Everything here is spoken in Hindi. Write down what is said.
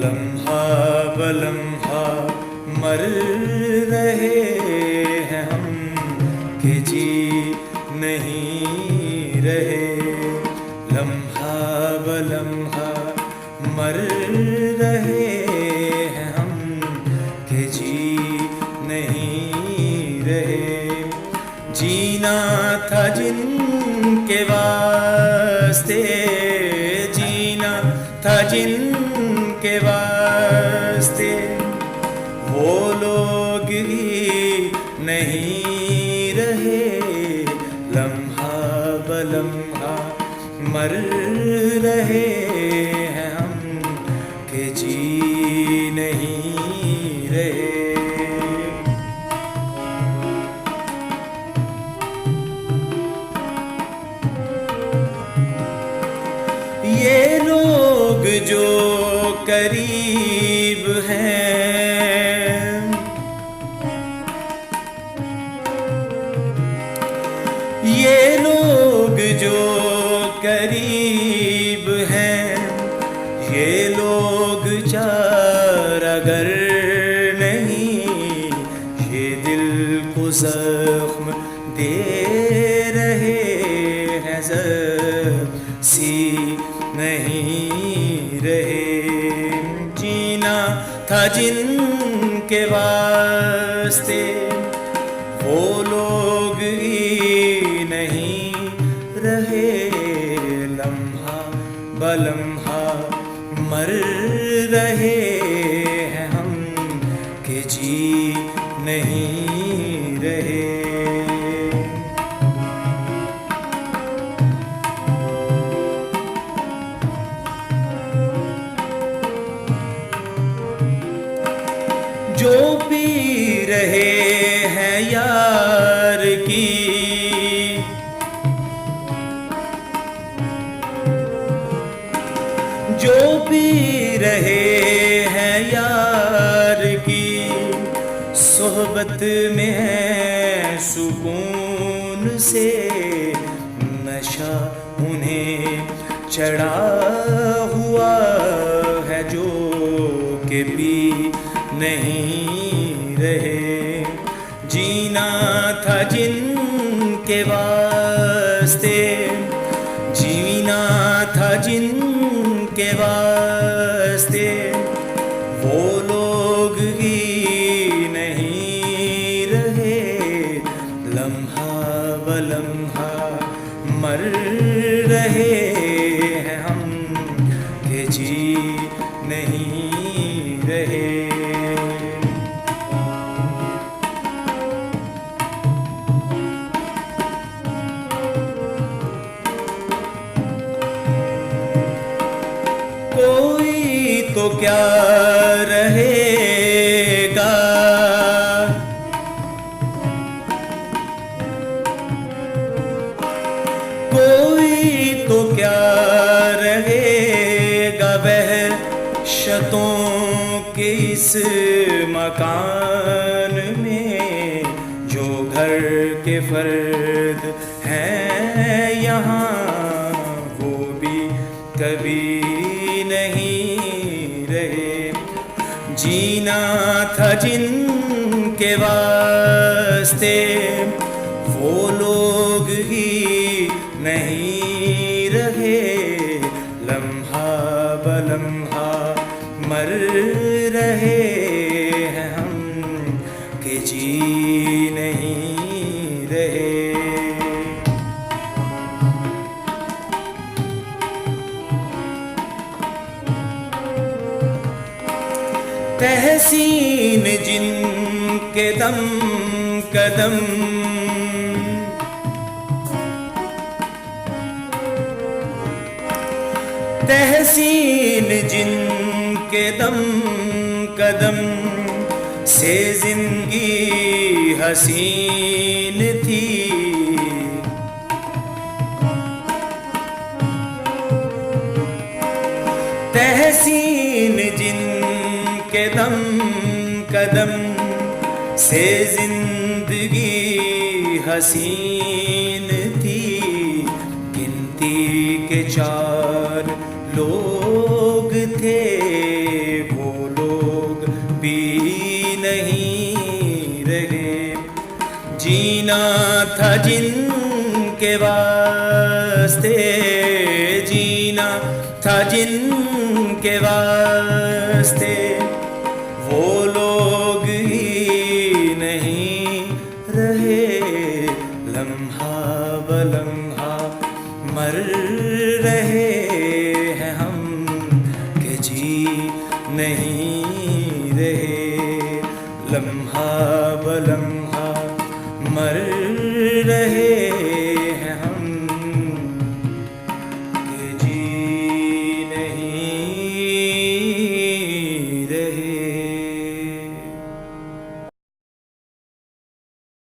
लम्हा बलम्हा मर रहे हैं हम कि जी नहीं रहे। लम्हा बलम्हा मर रहे हैं हम कि जी नहीं रहे। जीना था जिनके वास्ते, जीना था जिनके वास्ते, वो लोग ही नहीं रहे। लम्हा बलम्हा मर रहे हैं हम कि जी नहीं रहे। ये लोग जो करीब हैं, ये लोग जो करीब हैं, ये लोग चारागर नहीं, ये दिल को जख्म दे रहे हैं, सी नहीं रहे। जीना था जिनके वास्ते, वो लोग ही नहीं रहे। लम्हा बलम्हा मर रहे हैं हम कि जी नहीं रहे। जो पी रहे हैं यार की, जो पी रहे हैं यार की, सोहबत में है सुकून से, नशा उन्हें चढ़ा हुआ है जो कि पी नहीं रहे। जीना था जिनके वास्ते, जीना था जिनके वास्ते, वो लोग ही नहीं रहे। लम्हा बलम्हा मर रहे हैं हम कि जी नहीं रहे। कोई तो क्या रहेगा, कोई तो क्या रहेगा वहशतों के इस मकान में, जो घर के फर्द हैं यहाँ, वो भी कभी नहीं रहे। जीना था जिनके वास्ते, वो लोग ही नहीं रहे। लम्हा बलम्हा मर रहे हैं हम कि जी नहीं रहे। तहसीन जिनके दम कदम, तहसीन जिनके दम कदम से जिंदगी हसीन थी, तहसीन जिनके दम कदम से जिंदगी हसीन थी। गिनती के चार लोग थे था जिनके वास्ते, जीना था जिनके वास्ते, वो लोग ही नहीं रहे। लम्हा बलम्हा मर रहे हैं हम, कि जी नहीं रहे। लम्हा बलम्हा